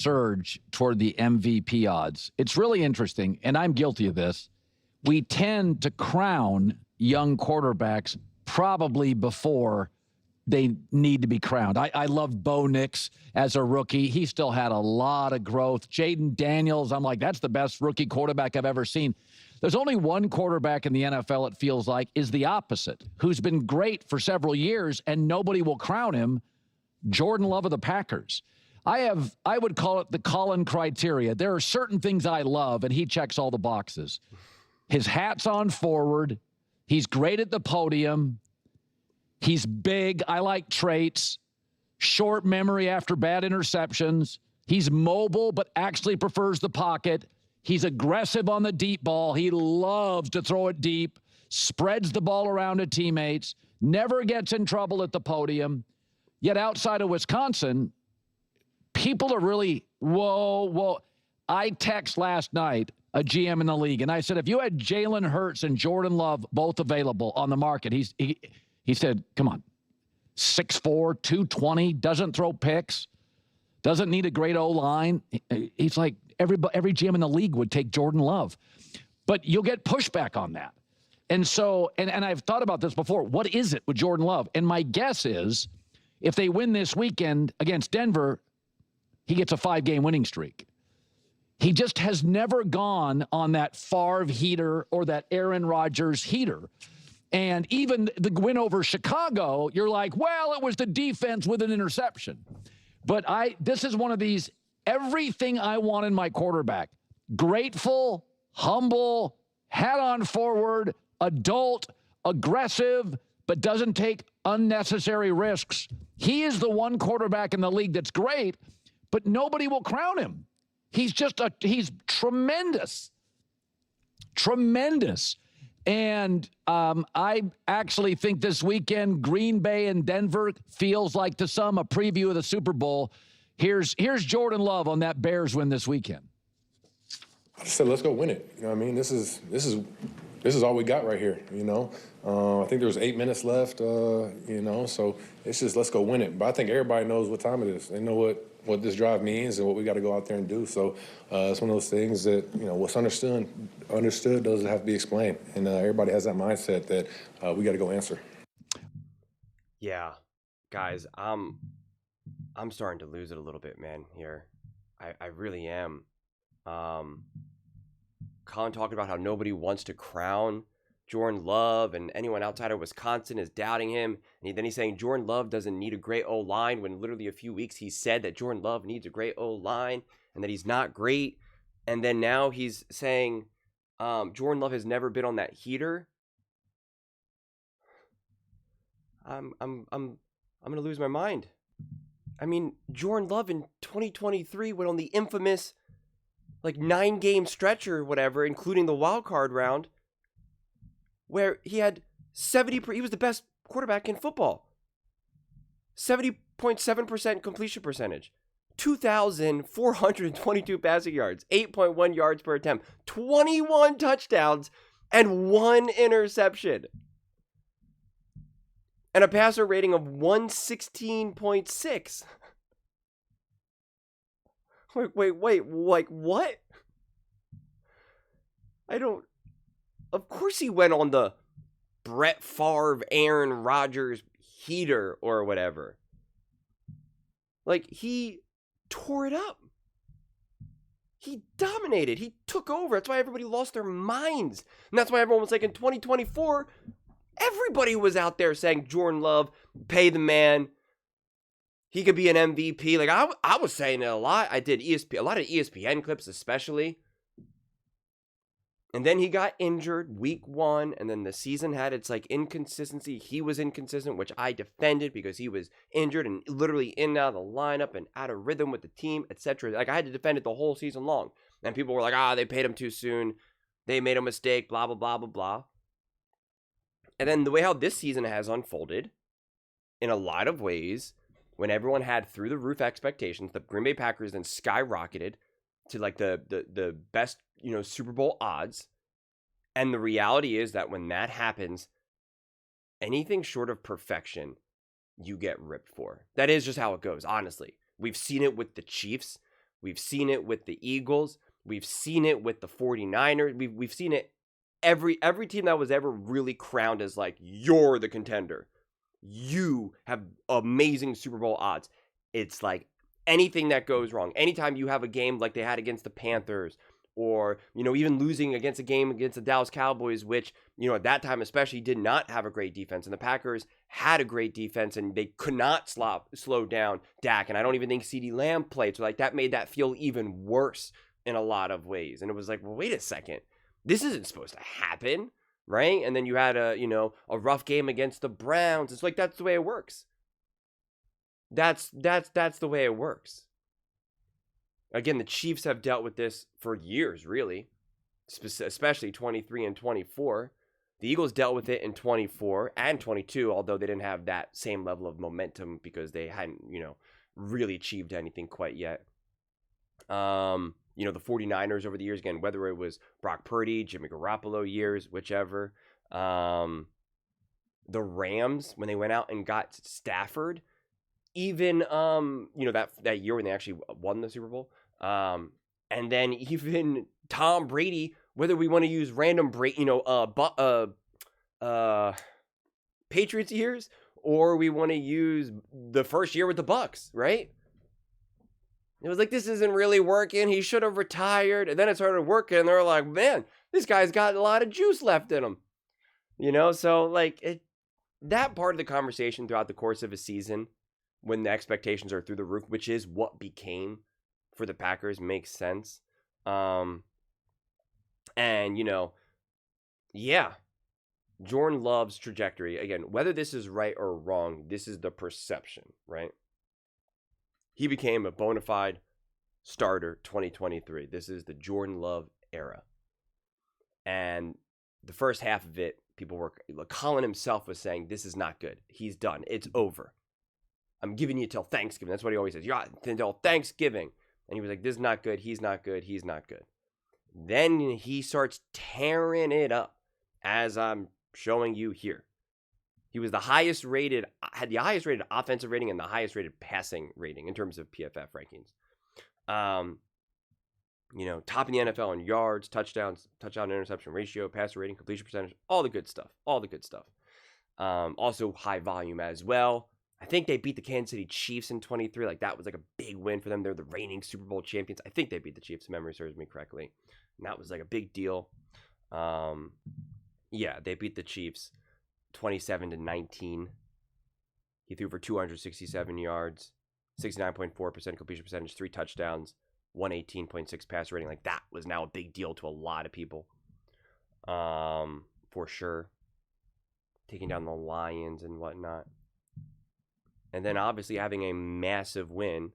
surge toward the MVP odds. It's really interesting, and I'm guilty of this. We tend to crown young quarterbacks probably before they need to be crowned. I loved Bo Nix as a rookie. He still had a lot of growth. Jaden Daniels, I'm like, that's the best rookie quarterback I've ever seen. There's only one quarterback in the NFL, it feels like, is the opposite, who's been great for several years, and nobody will crown him, Jordan Love of the Packers. I would call it the Colin criteria. There are certain things I love, and he checks all the boxes. His hat's on forward. He's great at the podium. He's big. I like traits. Short memory after bad interceptions. He's mobile, but actually prefers the pocket. He's aggressive on the deep ball. He loves to throw it deep, spreads the ball around to teammates, never gets in trouble at the podium. Yet outside of Wisconsin, people are really, whoa. I text last night a GM in the league, and I said, if you had Jalen Hurts and Jordan Love both available on the market, he said, come on, 6'4", 220, doesn't throw picks, doesn't need a great O-line. He's like, every GM in the league would take Jordan Love. But you'll get pushback on that. And so, and I've thought about this before, what is it with Jordan Love? And my guess is, if they win this weekend against Denver, he gets a 5-game winning streak. He just has never gone on that Favre heater or that Aaron Rodgers heater. And even the win over Chicago, you're like, well, it was the defense with an interception. But this is one of these, everything I want in my quarterback. Grateful, humble, hat on forward, adult, aggressive, but doesn't take unnecessary risks. He is the one quarterback in the league that's great, but nobody will crown him. He's tremendous. Tremendous. And I actually think this weekend, Green Bay and Denver feels like to some a preview of the Super Bowl. Here's Jordan Love on that Bears win this weekend. I just said, let's go win it. You know what I mean? This is all we got right here, you know. I think there was 8 minutes left, you know, so it's just let's go win it. But I think everybody knows what time it is. They know what this drive means and what we got to go out there and do. So it's one of those things that, you know, what's understood doesn't have to be explained. And everybody has that mindset that we got to go answer. Yeah, guys, I'm starting to lose it a little bit, man, here. I really am. Colin talking about how nobody wants to crown Jordan Love, and anyone outside of Wisconsin is doubting him. And then he's saying Jordan Love doesn't need a great O-line, when literally a few weeks he said that Jordan Love needs a great O-line and that he's not great. And then now he's saying Jordan Love has never been on that heater. I'm gonna lose my mind. I mean, Jordan Love in 2023 went on the infamous 9-game stretch or whatever, including the wild card round, where he had he was the best quarterback in football. 70.7% completion percentage, 2,422 passing yards, 8.1 yards per attempt, 21 touchdowns, and 1 interception. And a passer rating of 116.6. Wait, what? Of course he went on the Brett Favre, Aaron Rodgers heater or whatever. He tore it up. He dominated. He took over. That's why everybody lost their minds. And that's why everyone was like, in 2024, everybody was out there saying Jordan Love, pay the man. He could be an MVP. I was saying it a lot. I did a lot of ESPN clips especially. And then he got injured week 1, and then the season had its inconsistency. He was inconsistent, which I defended because he was injured and literally in and out of the lineup and out of rhythm with the team, etc. I had to defend it the whole season long. And people were like, they paid him too soon. They made a mistake, blah, blah, blah, blah, blah. And then the way how this season has unfolded, in a lot of ways, when everyone had through the roof expectations, the Green Bay Packers then skyrocketed to the best, Super Bowl odds. And the reality is that when that happens, anything short of perfection, you get ripped for. That is just how it goes, honestly. We've seen it with the Chiefs We've seen it with the Eagles. We've seen it with the 49ers. We've seen it every team that was ever really crowned as like, you're the contender. You have amazing Super Bowl odds. It's like anything that goes wrong. Anytime you have a game like they had against the Panthers, or, even losing against a game against the Dallas Cowboys, which, at that time especially did not have a great defense. And the Packers had a great defense and they could not slow down Dak. And I don't even think CeeDee Lamb played. So like that made that feel even worse in a lot of ways. And it was like, well, wait a second. This isn't supposed to happen, right? And then you had a rough game against the Browns. It's like, that's the way it works. That's the way it works. Again, the Chiefs have dealt with this for years, really, especially 23 and 24. The Eagles dealt with it in 24 and 22, although they didn't have that same level of momentum because they hadn't, really achieved anything quite yet. The 49ers over the years, again, whether it was Brock Purdy, Jimmy Garoppolo years, whichever. The Rams, when they went out and got Stafford, even, that year when they actually won the Super Bowl. And then even Tom Brady, whether we want to use random Patriots years, or we want to use the first year with the Bucks, right? It was like, this isn't really working. He should have retired. And then it started working, and they're like, man, this guy's got a lot of juice left in him. So like that part of the conversation throughout the course of a season, when the expectations are through the roof, which is what became for the Packers, makes sense. And, Jordan Love's trajectory, again, whether this is right or wrong, this is the perception, right? He became a bona fide starter 2023. This is the Jordan Love era. And the first half of it, Colin himself was saying, this is not good. He's done. It's over. I'm giving you till Thanksgiving. That's what he always says. Yeah, until Thanksgiving. And he was like, this is not good. He's not good. He's not good. Then he starts tearing it up, as I'm showing you here. He was had the highest rated offensive rating and the highest rated passing rating in terms of PFF rankings. Top in the NFL in yards, touchdowns, touchdown interception ratio, passer rating, completion percentage, all the good stuff. Also high volume as well. I think they beat the Kansas City Chiefs in 23. Like, that was like a big win for them. They're the reigning Super Bowl champions. I think they beat the Chiefs, if memory serves me correctly. And that was like a big deal. They beat the Chiefs 27-19. He threw for 267 yards, 69.4% completion percentage, 3 touchdowns, 118.6 passer rating. Like, that was now a big deal to a lot of people. For sure. Taking down the Lions and whatnot. And then obviously having a massive win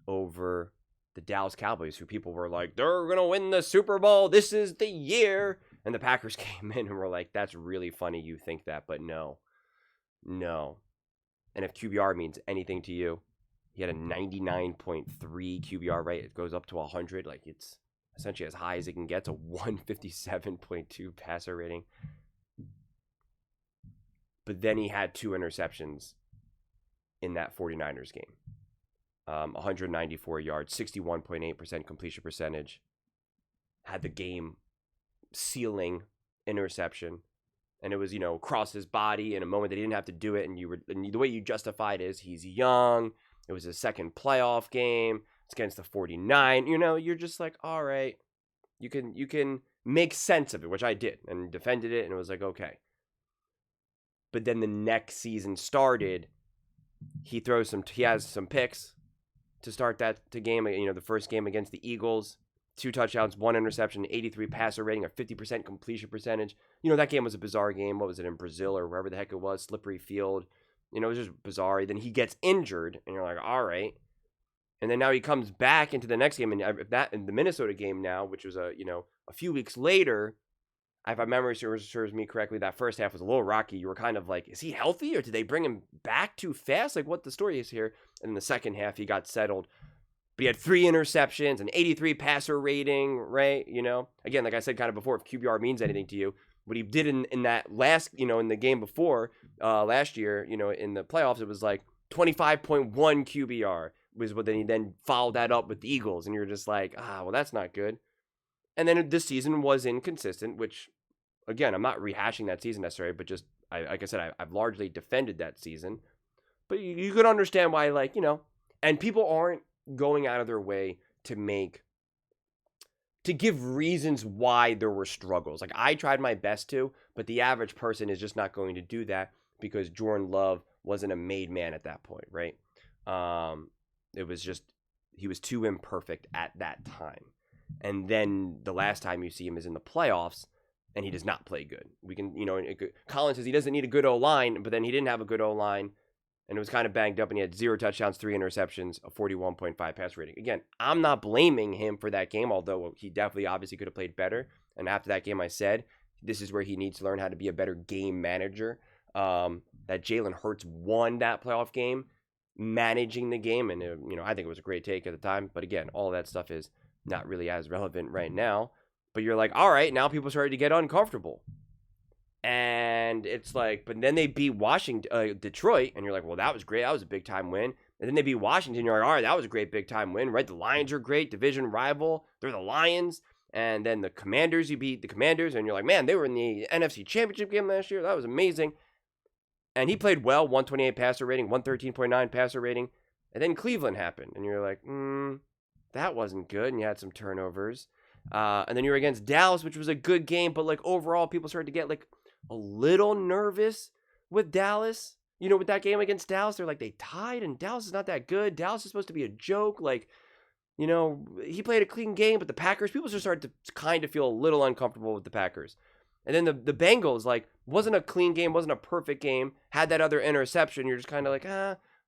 over the Dallas Cowboys, who people were like, they're going to win the Super Bowl. This is the year. And the Packers came in and were like, that's really funny you think that, but no. And if QBR means anything to you, he had a 99.3 QBR rate. It goes up to 100. Like, it's essentially as high as it can get to 157.2 passer rating. But then he had 2 interceptions in that 49ers game. 194 yards, 61.8% completion percentage. Had the game sealing interception. And it was, across his body in a moment that he didn't have to do it. And the way you justified is he's young. It was his second playoff game. It's against the 49. You're just like, all right. You can make sense of it, which I did, and defended it, and it was like, okay. But then the next season started. He has some picks to start the game. The first game against the Eagles, 2 touchdowns, 1 interception, 83 passer rating, a 50% completion percentage. That game was a bizarre game. What was it, in Brazil or wherever the heck it was? Slippery field. It was just bizarre. Then he gets injured, and you're like, all right. And then now he comes back into the next game, and that in the Minnesota game now, which was a few weeks later. If my memory serves me correctly, that first half was a little rocky. You were kind of like, is he healthy, or did they bring him back too fast? Like, what the story is here. And in the second half, he got settled. But he had 3 interceptions, an 83 passer rating, right? Again, like I said kind of before, if QBR means anything to you, what he did in that last, in the game before last year, in the playoffs, it was like 25.1 QBR, was what then he then followed that up with the Eagles, and you're just like, well, that's not good. And then this season was inconsistent, which, again, I'm not rehashing that season necessarily, but just, like I said, I've largely defended that season. But you could understand why, like, and people aren't going out of their way to give reasons why there were struggles. Like, I tried my best to, but the average person is just not going to do that because Jordan Love wasn't a made man at that point, right? It was just, he was too imperfect at that time. And then the last time you see him is in the playoffs, and he does not play good. We can, Colin says he doesn't need a good O-line, but then he didn't have a good O-line, and it was kind of banged up, and he had 0 touchdowns, 3 interceptions, a 41.5 pass rating. Again, I'm not blaming him for that game, although he definitely obviously could have played better. And after that game, I said, this is where he needs to learn how to be a better game manager. That Jalen Hurts won that playoff game, managing the game, and I think it was a great take at the time. But again, all of that stuff is not really as relevant right now. But you're like, all right, now people started to get uncomfortable. And it's like, but then they beat Detroit, and you're like, well, that was great. That was a big time win. And then they beat Washington. You're like, all right, that was a great big time win, right? The Lions are great, division rival. They're the Lions. And then the Commanders, you beat the Commanders, and you're like, man, they were in the NFC Championship game last year. That was amazing. And he played well, 128 passer rating, 113.9 passer rating. And then Cleveland happened, and you're like, that wasn't good. And you had some turnovers. And then you were against Dallas, which was a good game, but like overall, people started to get like a little nervous with Dallas. With that game against Dallas, they're like, they tied, and Dallas is not that good. Dallas is supposed to be a joke. Like, he played a clean game, but the Packers, people just started to kind of feel a little uncomfortable with the Packers. And then the Bengals, like, wasn't a clean game, wasn't a perfect game, had that other interception. You're just kind of like,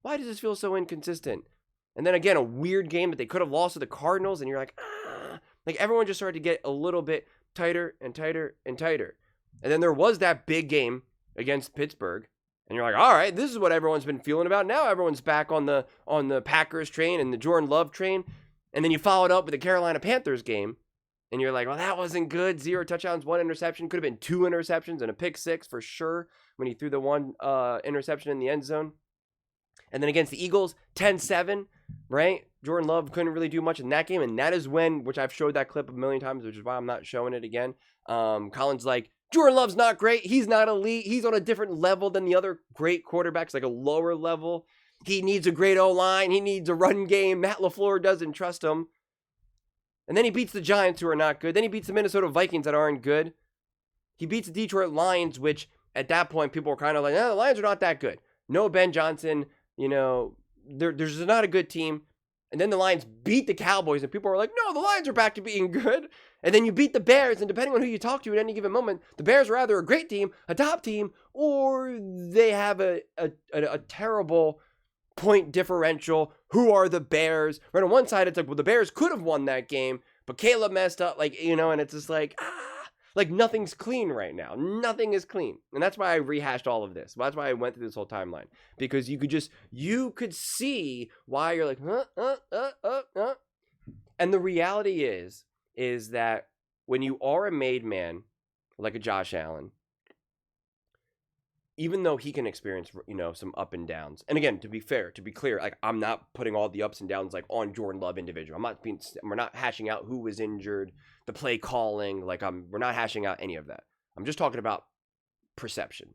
why does this feel so inconsistent? And then again, a weird game that they could have lost to the Cardinals, and you're like, Like, everyone just started to get a little bit tighter and tighter and tighter. And then there was that big game against Pittsburgh. And you're like, all right, this is what everyone's been feeling about. Now everyone's back on the Packers train and the Jordan Love train. And then you followed up with the Carolina Panthers game. And you're like, well, that wasn't good. 0 touchdowns, 1 interception. Could have been 2 interceptions and a pick 6 for sure when he threw the 1 interception in the end zone. And then against the Eagles, 10-7, right? Jordan Love couldn't really do much in that game. And that is when, which I've showed that clip a million times, which is why I'm not showing it again. Colin's like, Jordan Love's not great. He's not elite. He's on a different level than the other great quarterbacks, like a lower level. He needs a great O-line. He needs a run game. Matt LaFleur doesn't trust him. And then he beats the Giants, who are not good. Then he beats the Minnesota Vikings that aren't good. He beats the Detroit Lions, which at that point people were kind of like, the Lions are not that good. No Ben Johnson, there's not a good team. And then the Lions beat the Cowboys, and people are like, no, the Lions are back to being good. And then you beat the Bears, and depending on who you talk to at any given moment, the Bears are either a great team, a top team, or they have a terrible point differential. Who are the Bears? Right on one side, it's like, well, the Bears could have won that game, but Caleb messed up, and it's just like, nothing's clean right now. Nothing is clean. And that's why I rehashed all of this. That's why I went through this whole timeline. Because you could see why you're like, And the reality is that when you are a made man, like a Josh Allen, even though he can experience, some up and downs. And again, to be clear, like, I'm not putting all the ups and downs like on Jordan Love individual. We're not hashing out who was injured, the play calling, we're not hashing out any of that. I'm just talking about perception.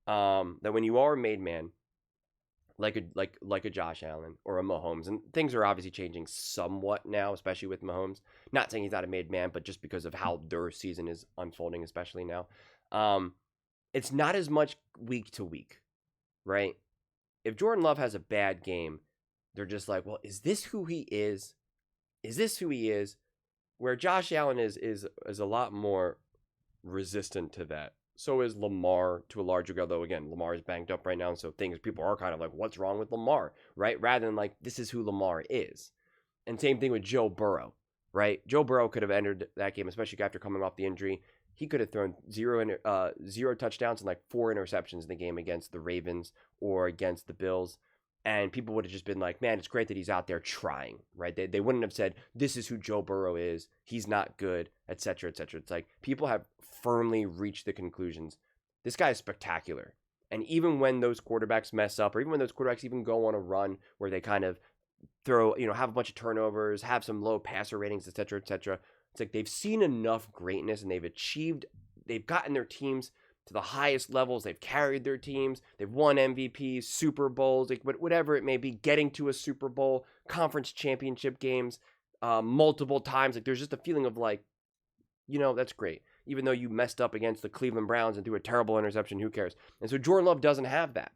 That when you are a made man, like a Josh Allen or a Mahomes, and things are obviously changing somewhat now, especially with Mahomes. Not saying he's not a made man, but just because of how their season is unfolding, especially now. It's not as much week to week, right? If Jordan Love has a bad game, they're just like, well, is this who he is? Is this who he is? Where Josh Allen is a lot more resistant to that. So is Lamar to a large degree, although again, Lamar is banged up right now, and so people are kind of like, what's wrong with Lamar, right? Rather than like, this is who Lamar is. And same thing with Joe Burrow, right? Joe Burrow could have entered that game, especially after coming off the injury. He could have thrown 0 touchdowns and like 4 interceptions in the game against the Ravens or against the Bills. And people would have just been like, man, it's great that he's out there trying, right? They wouldn't have said, this is who Joe Burrow is. He's not good, et cetera, et cetera. It's like people have firmly reached the conclusions. This guy is spectacular. And even when those quarterbacks mess up, or even when those quarterbacks even go on a run where they kind of have a bunch of turnovers, have some low passer ratings, et cetera, et cetera. It's like they've seen enough greatness and they've gotten their teams to the highest levels. They've carried their teams. They've won MVPs, Super Bowls, like whatever it may be, getting to a Super Bowl, conference championship games, multiple times. Like there's just a feeling of like, that's great. Even though you messed up against the Cleveland Browns and threw a terrible interception, who cares? And so Jordan Love doesn't have that.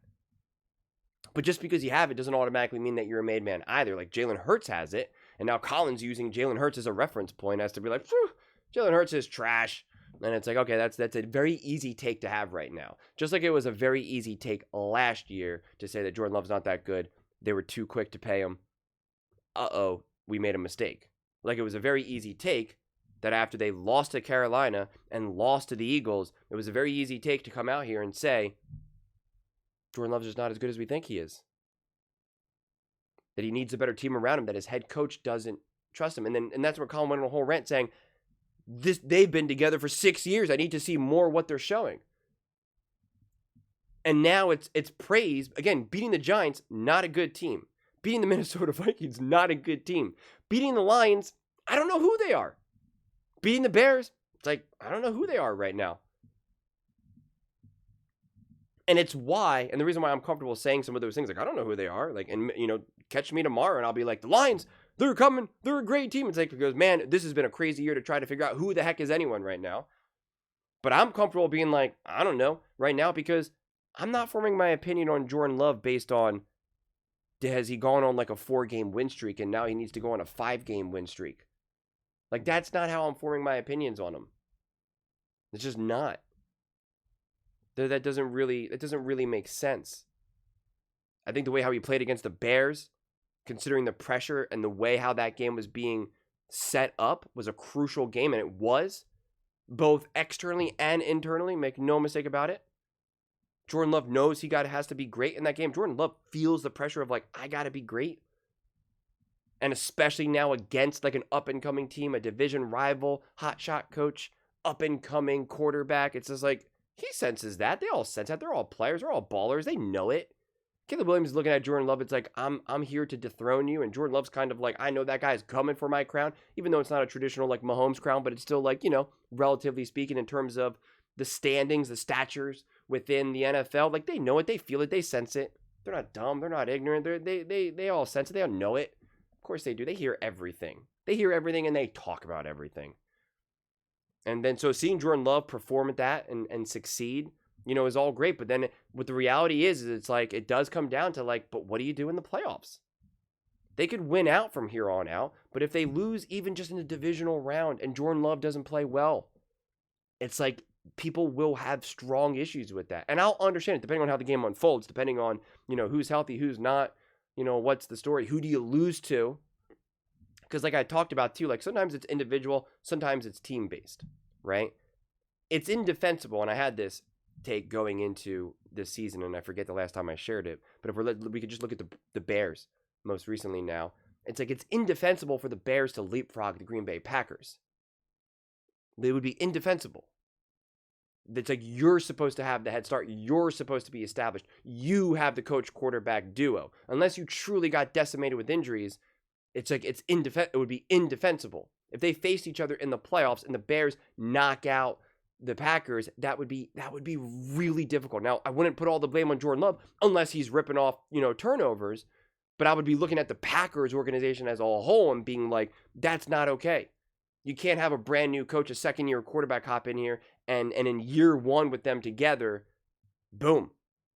But just because you have it doesn't automatically mean that you're a made man either. Like Jalen Hurts has it, and now Colin's using Jalen Hurts as a reference point as to be like, Jalen Hurts is trash. And it's like, okay, that's a very easy take to have right now. Just like it was a very easy take last year to say that Jordan Love's not that good. They were too quick to pay him. We made a mistake. Like it was a very easy take that after they lost to Carolina and lost to the Eagles, it was a very easy take to come out here and say, Jordan Love's just not as good as we think he is. That he needs a better team around him, that his head coach doesn't trust him. And that's where Colin went on a whole rant saying, they've been together for 6 years. I need to see more what they're showing. And now it's praise. Again, beating the Giants, not a good team. Beating the Minnesota Vikings, not a good team. Beating the Lions, I don't know who they are. Beating the Bears, it's like, I don't know who they are right now. And it's why, and the reason why I'm comfortable saying some of those things, like, I don't know who they are. Like, and, catch me tomorrow and I'll be like, the Lions, they're coming. They're a great team. It's like, because, man, this has been a crazy year to try to figure out who the heck is anyone right now. But I'm comfortable being like, I don't know right now because I'm not forming my opinion on Jordan Love based on, has he gone on like a 4-game win streak and now he needs to go on a 5-game win streak? Like, that's not how I'm forming my opinions on him. It's just not. That doesn't really make sense. I think the way how he played against the Bears, considering the pressure and the way how that game was being set up, was a crucial game, and it was, both externally and internally, make no mistake about it. Jordan Love knows he has to be great in that game. Jordan Love feels the pressure of like, I got to be great. And especially now against like an up-and-coming team, a division rival, hotshot coach, up-and-coming quarterback. It's just like, he senses that. They all sense that. They're all players. They're all ballers. They know it. Caleb Williams is looking at Jordan Love. It's like, I'm here to dethrone you. And Jordan Love's kind of like, I know that guy's coming for my crown, even though it's not a traditional like Mahomes crown, but it's still like, relatively speaking in terms of the standings, the statures within the NFL. Like, they know it. They feel it. They sense it. They're not dumb. They're not ignorant. They all sense it. They all know it. Of course they do. They hear everything. They hear everything and they talk about everything. And then so seeing Jordan Love perform at that and succeed, is all great. But then what the reality is it's like, it does come down to like, but what do you do in the playoffs? They could win out from here on out, but if they lose even just in the divisional round and Jordan Love doesn't play well, it's like people will have strong issues with that. And I'll understand it depending on how the game unfolds, depending on, who's healthy, who's not, what's the story, who do you lose to? Because like I talked about too, like sometimes it's individual, sometimes it's team-based, right? It's indefensible, and I had this take going into this season, and I forget the last time I shared it, but if we could just look at the Bears most recently now, it's like it's indefensible for the Bears to leapfrog the Green Bay Packers. They would be indefensible. It's like you're supposed to have the head start. You're supposed to be established. You have the coach-quarterback duo. Unless you truly got decimated with injuries, it's like it would be indefensible. If they faced each other in the playoffs and the Bears knock out the Packers, that would be really difficult. Now, I wouldn't put all the blame on Jordan Love unless he's ripping off, turnovers, but I would be looking at the Packers organization as a whole and being like, that's not okay. You can't have a brand new coach, a second-year quarterback hop in here, and in year one with them together, boom,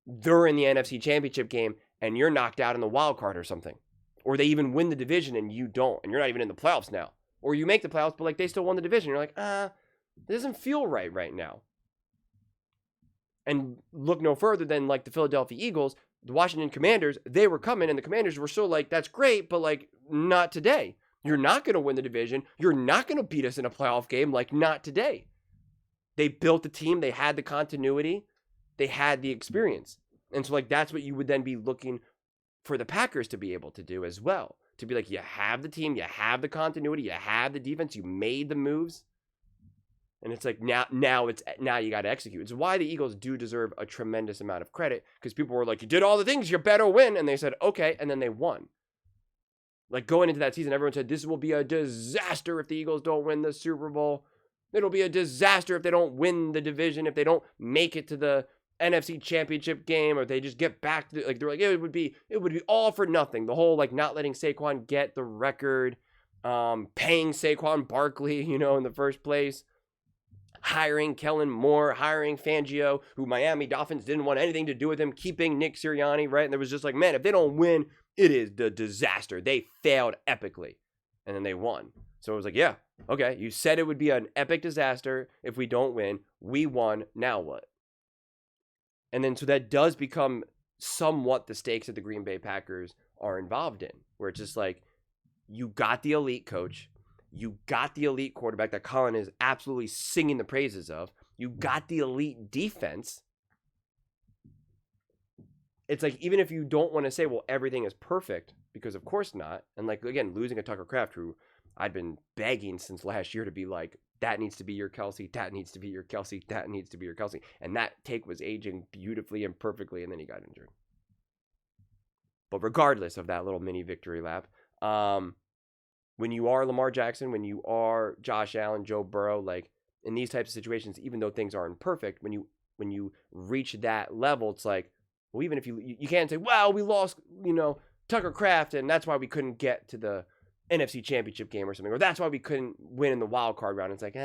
they're in the NFC Championship game, and you're knocked out in the wild card or something. Or they even win the division and you don't, and you're not even in the playoffs now. Or you make the playoffs, but like they still won the division. You're like, it doesn't feel right now. And look no further than like the Philadelphia Eagles, the Washington Commanders, they were coming, and the Commanders were still like, that's great, but like, not today. You're not going to win the division. You're not going to beat us in a playoff game, like not today. They built the team. They had the continuity. They had the experience. And so like, that's what you would then be looking for the Packers to be able to do as well. To be like, you have the team, you have the continuity, you have the defense, you made the moves. And it's like, now you got to execute. It's why the Eagles do deserve a tremendous amount of credit, because people were like, you did all the things, you better win. And they said, okay, and then they won. Like going into that season, everyone said this will be a disaster if the Eagles don't win the Super Bowl. It'll be a disaster if they don't win the division, if they don't make it to the NFC Championship game, or they just get back to like they're like it would be all for nothing. The whole like not letting Saquon get the record, paying Saquon Barkley, in the first place, hiring Kellen Moore, hiring Fangio, who Miami Dolphins didn't want anything to do with him, keeping Nick Sirianni, right? And there was just like, man, if they don't win, it is the disaster. They failed epically, and then they won. So it was like, yeah, okay, you said it would be an epic disaster if we don't win. We won. Now what? And then so that does become somewhat the stakes that the Green Bay Packers are involved in, where it's just like, you got the elite coach. You got the elite quarterback that Colin is absolutely singing the praises of. You got the elite defense. It's like, even if you don't want to say, well, everything is perfect, because of course not. And like, again, losing a Tucker Kraft, who I'd been begging since last year to be like, that needs to be your Kelsey, that needs to be your Kelsey, that needs to be your Kelsey. And that take was aging beautifully and perfectly, and then he got injured. But regardless of that little mini victory lap, when you are Lamar Jackson, when you are Josh Allen, Joe Burrow, like in these types of situations, even though things aren't perfect, when you reach that level, it's like, well, even if you can't say, well, we lost, Tucker Kraft, and that's why we couldn't get to the NFC Championship game or something, or that's why we couldn't win in the wild card round. It's like,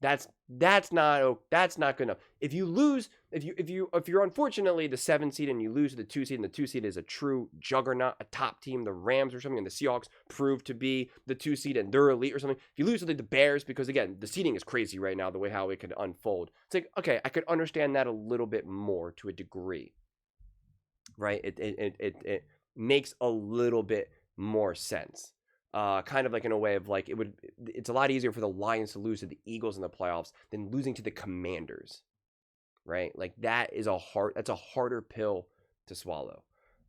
that's not good enough. If you lose, if you're unfortunately the 7 seed and you lose to the 2 seed, and the 2 seed is a true juggernaut, a top team, the Rams or something, and the Seahawks prove to be the 2 seed and they're elite or something. If you lose to the Bears, because again, the seeding is crazy right now, the way how it could unfold. It's like, okay, I could understand that a little bit more to a degree, right? It makes a little bit more sense. Kind of like in a way of like, it's a lot easier for the Lions to lose to the Eagles in the playoffs than losing to the Commanders, right? Like that's a harder pill to swallow,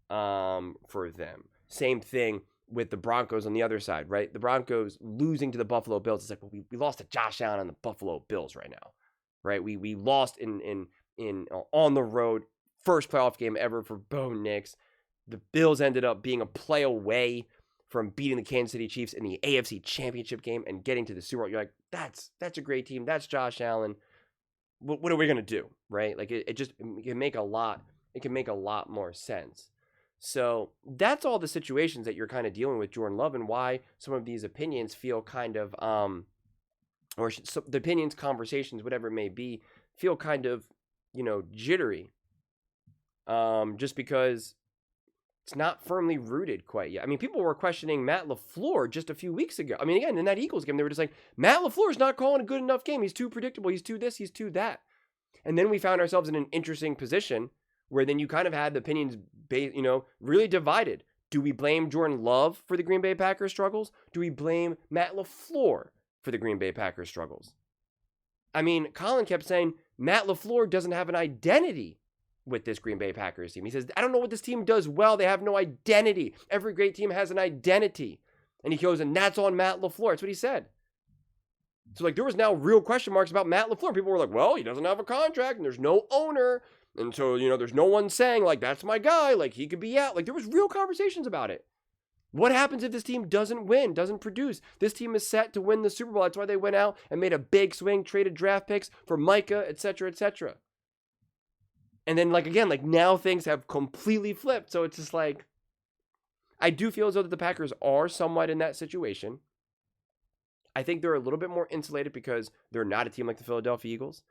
for them. Same thing with the Broncos on the other side, right? The Broncos losing to the Buffalo Bills. It's like, well, we lost to Josh Allen and the Buffalo Bills right now, right? We lost in on the road, first playoff game ever for Bo Nix. The Bills ended up being a play away from beating the Kansas City Chiefs in the AFC Championship game and getting to the Super Bowl. You're like, that's a great team. That's Josh Allen. What are we gonna do, right? Like it can make a lot more sense. So that's all the situations that you're kind of dealing with Jordan Love, and why some of these opinions feel kind of the opinions, conversations, whatever it may be, feel kind of jittery. Just because it's not firmly rooted quite yet. I mean, people were questioning Matt LaFleur just a few weeks ago. I mean, again, in that Eagles game, they were just like, Matt LaFleur's not calling a good enough game. He's too predictable. He's too this, he's too that. And then we found ourselves in an interesting position where then you kind of had the opinions, really divided. Do we blame Jordan Love for the Green Bay Packers struggles? Do we blame Matt LaFleur for the Green Bay Packers struggles? I mean, Colin kept saying Matt LaFleur doesn't have an identity with this Green Bay Packers team. He says, I don't know what this team does well. They have no identity. Every great team has an identity. And he goes, and that's on Matt LaFleur. That's what he said. So, like, there was now real question marks about Matt LaFleur. People were like, well, he doesn't have a contract, and there's no owner. And so, there's no one saying, like, that's my guy. Like, he could be out. Like, there was real conversations about it. What happens if this team doesn't win, doesn't produce? This team is set to win the Super Bowl. That's why they went out and made a big swing, traded draft picks for Micah, et cetera, et cetera. And then, like, again, like, now things have completely flipped. So it's just like, I do feel as though that the Packers are somewhat in that situation. I think they're a little bit more insulated because they're not a team like the Philadelphia Eagles,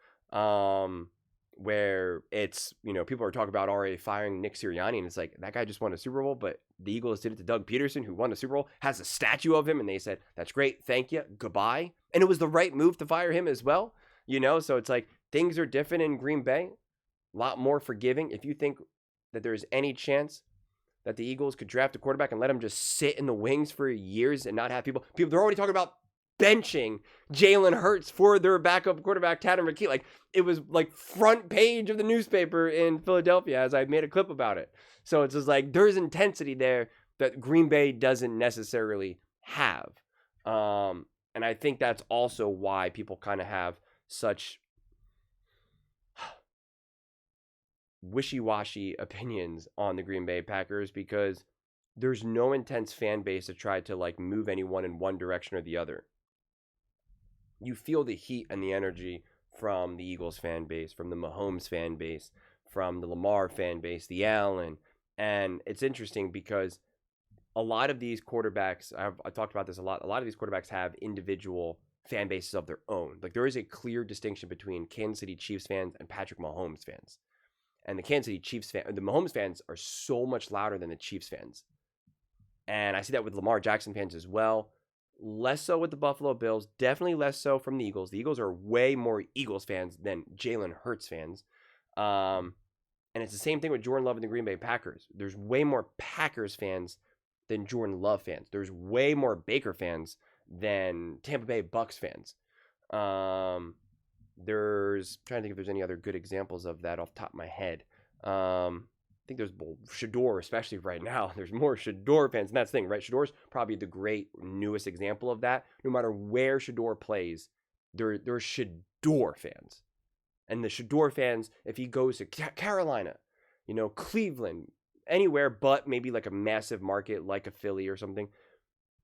where it's, people are talking about already firing Nick Sirianni, and it's like, that guy just won a Super Bowl, but the Eagles did it to Doug Peterson, who won the Super Bowl, has a statue of him, and they said, that's great, thank you, goodbye. And it was the right move to fire him as well, so it's like, things are different in Green Bay. A lot more forgiving. If you think that there's any chance that the Eagles could draft a quarterback and let him just sit in the wings for years and not have people, they're already talking about benching Jalen Hurts for their backup quarterback, Tanner McKee. Like, it was like front page of the newspaper in Philadelphia as I made a clip about it. So it's just like, there's intensity there that Green Bay doesn't necessarily have. And I think that's also why people kind of have such wishy-washy opinions on the Green Bay Packers, because there's no intense fan base to try to like move anyone in one direction or the other. You feel the heat and the energy from the Eagles fan base, from the Mahomes fan base, from the Lamar fan base, the Allen. And it's interesting because a lot of these quarterbacks, I talked about this a lot of these quarterbacks have individual fan bases of their own. Like there is a clear distinction between Kansas City Chiefs fans and Patrick Mahomes fans. And the Kansas City Chiefs the Mahomes fans are so much louder than the Chiefs fans. And I see that with Lamar Jackson fans as well. Less so with the Buffalo Bills. Definitely less so from the Eagles. The Eagles are way more Eagles fans than Jalen Hurts fans. And it's the same thing with Jordan Love and the Green Bay Packers. There's way more Packers fans than Jordan Love fans. There's way more Baker fans than Tampa Bay Bucks fans. There's I'm trying to think if there's any other good examples of that off the top of my head. I think there's Shador, especially right now. There's more Shador fans, and that's the thing, right? Shador's probably the great newest example of that. No matter where Shador plays, there's Shador fans. And the Shador fans, if he goes to Carolina, Cleveland, anywhere but maybe like a massive market like a Philly or something,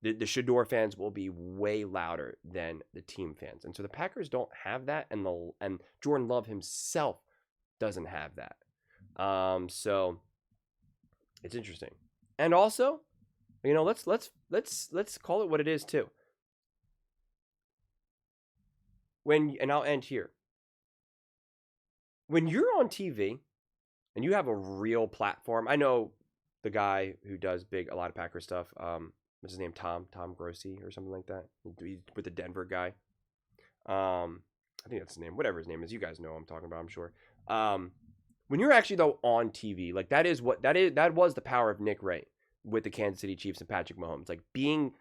the Shador fans will be way louder than the team fans. And so the Packers don't have that, and Jordan Love himself doesn't have that. So it's interesting. And also, let's call it what it is too. And I'll end here. When you're on TV and you have a real platform, I know the guy who does a lot of Packer stuff, what's his name? Tom Grossi or something like that. He's with the Denver guy. I think that's his name. Whatever his name is, you guys know what I'm talking about, I'm sure. When you're actually though on TV, like that was the power of Nick Wright with the Kansas City Chiefs and Patrick Mahomes. Like being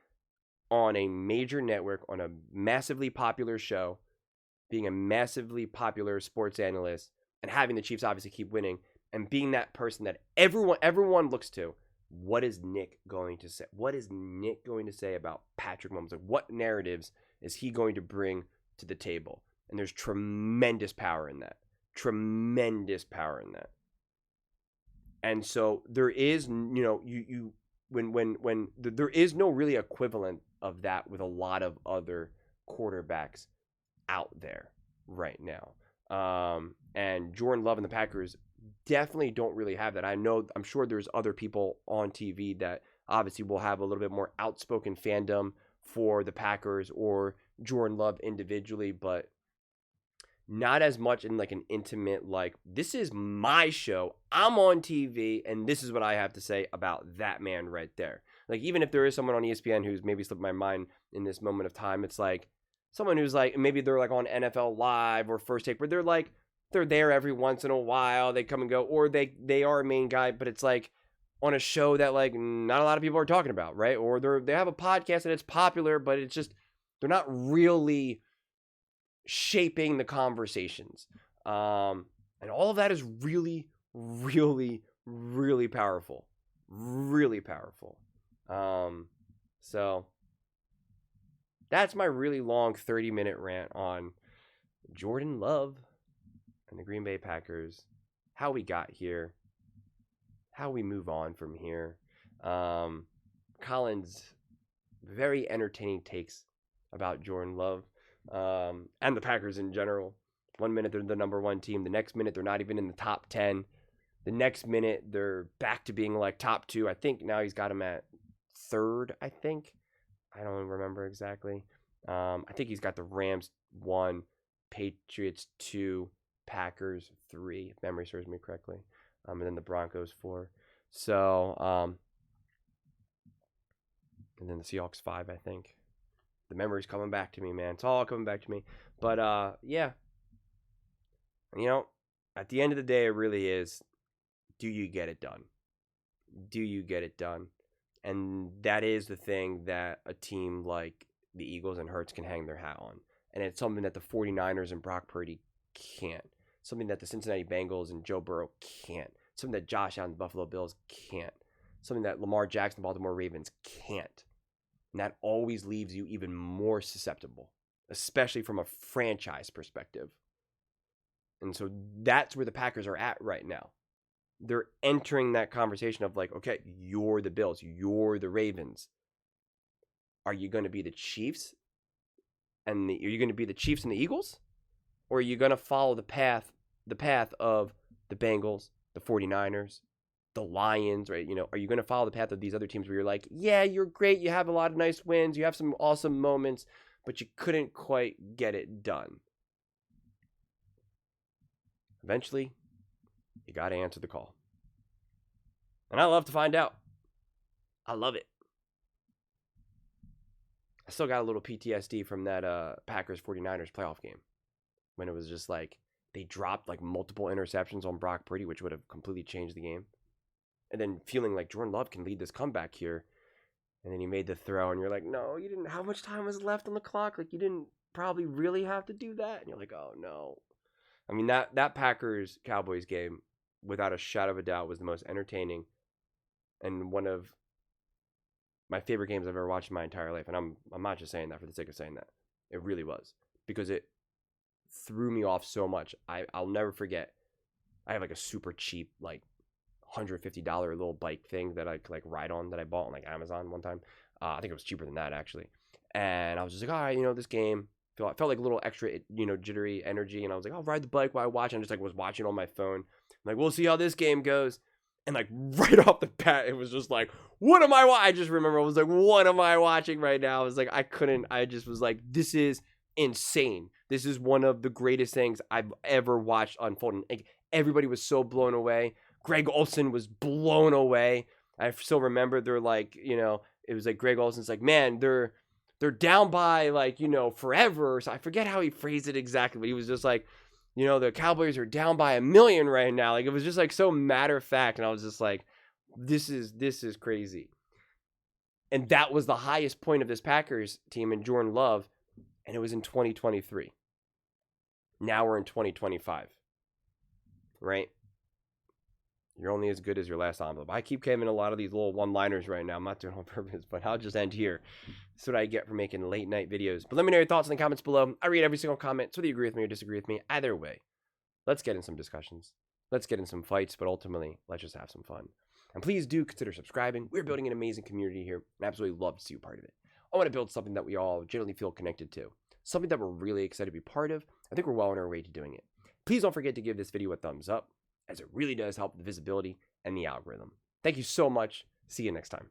on a major network on a massively popular show, being a massively popular sports analyst, and having the Chiefs obviously keep winning, and being that person that everyone looks to. What is Nick going to say? What is Nick going to say about Patrick Mahomes? Like what narratives is he going to bring to the table? And there's tremendous power in that. Tremendous power in that. And so there is, there is no really equivalent of that with a lot of other quarterbacks out there right now. And Jordan Love and the Packers definitely don't really have that. I'm sure there's other people on TV that obviously will have a little bit more outspoken fandom for the Packers or Jordan Love individually, but not as much in like an intimate, like, this is my show, I'm on TV, and this is what I have to say about that man right there. Like, even if there is someone on ESPN who's maybe slipped my mind in this moment of time, it's like someone who's like, maybe they're like on NFL Live or First Take, where they're there every once in a while, they come and go, or they are a main guy, but it's like on a show that like not a lot of people are talking about, right? Or they have a podcast and it's popular, but it's just, they're not really shaping the conversations. And all of that is really, really, really powerful. Really powerful. So that's my really long 30-minute rant on Jordan Love and the Green Bay Packers, how we got here, how we move on from here. Colin's very entertaining takes about Jordan Love and the Packers in general. 1 minute they're the number one team. The next minute they're not even in the top 10. The next minute they're back to being like top 2. I think now he's got him at 3rd, I think. I don't remember exactly. I think he's got the Rams 1, Patriots 2, Packers 3, if memory serves me correctly. And then the Broncos 4. So, and then the Seahawks 5, I think. The memory's coming back to me, man. It's all coming back to me. But, yeah. At the end of the day, it really is, do you get it done? Do you get it done? And that is the thing that a team like the Eagles and Hurts can hang their hat on. And it's something that the 49ers and Brock Purdy can't. Something that the Cincinnati Bengals and Joe Burrow can't. Something that Josh Allen and the Buffalo Bills can't. Something that Lamar Jackson and the Baltimore Ravens can't. And that always leaves you even more susceptible, especially from a franchise perspective. And so that's where the Packers are at right now. they're entering that conversation of like, okay, you're the Bills, you're the Ravens. Are you going to be the Chiefs? And are you going to be the Chiefs and the Eagles? Or are you going to follow the path of the Bengals, the 49ers, the Lions, right? Are you going to follow the path of these other teams where you're like, yeah, you're great, you have a lot of nice wins, you have some awesome moments, but you couldn't quite get it done. Eventually, you got to answer the call. And I love to find out. I love it. I still got a little PTSD from that Packers 49ers playoff game when it was just like they dropped like multiple interceptions on Brock Purdy, which would have completely changed the game. And then feeling like Jordan Love can lead this comeback here. And then he made the throw and you're like, no, you didn't. How much time was left on the clock? Like you didn't probably really have to do that. And you're like, oh no. I mean, that Packers Cowboys game, without a shadow of a doubt, was the most entertaining and one of my favorite games I've ever watched in my entire life. And I'm not just saying that for the sake of saying that. It really was. Because it threw me off so much. I'll never forget. I have like a super cheap, like $150 little bike thing that I could like ride on that I bought on like Amazon one time. I think it was cheaper than that actually. And I was just like, all right, this game. I felt like a little extra, jittery energy. And I was like, I'll ride the bike while I watch. And I just like was watching on my phone. I'm like, we'll see how this game goes. And like right off the bat, it was just like, what am I I just remember I was like, what am I watching right now? I was like, I just was like, this is insane. This is one of the greatest things I've ever watched unfold. And like, everybody was so blown away. Greg Olsen was blown away. I still remember they're like, it was like Greg Olsen's like, man, they're down by like, forever. So I forget how he phrased it exactly, but he was just like, the Cowboys are down by 1 million right now. Like it was just like so matter of fact. And I was just like, this is crazy. And that was the highest point of this Packers team and Jordan Love. And it was in 2023. Now we're in 2025. Right? You're only as good as your last envelope. I keep giving a lot of these little one-liners right now. I'm not doing it on purpose, but I'll just end here. That's what I get for making late-night videos. But let me know your thoughts in the comments below. I read every single comment, so whether you agree with me or disagree with me, either way, let's get in some discussions. Let's get in some fights, but ultimately, let's just have some fun. And please do consider subscribing. We're building an amazing community here, and I absolutely love to see you part of it. I want to build something that we all generally feel connected to, something that we're really excited to be part of. I think we're well on our way to doing it. Please don't forget to give this video a thumbs up, as it really does help the visibility and the algorithm. Thank you so much. See you next time.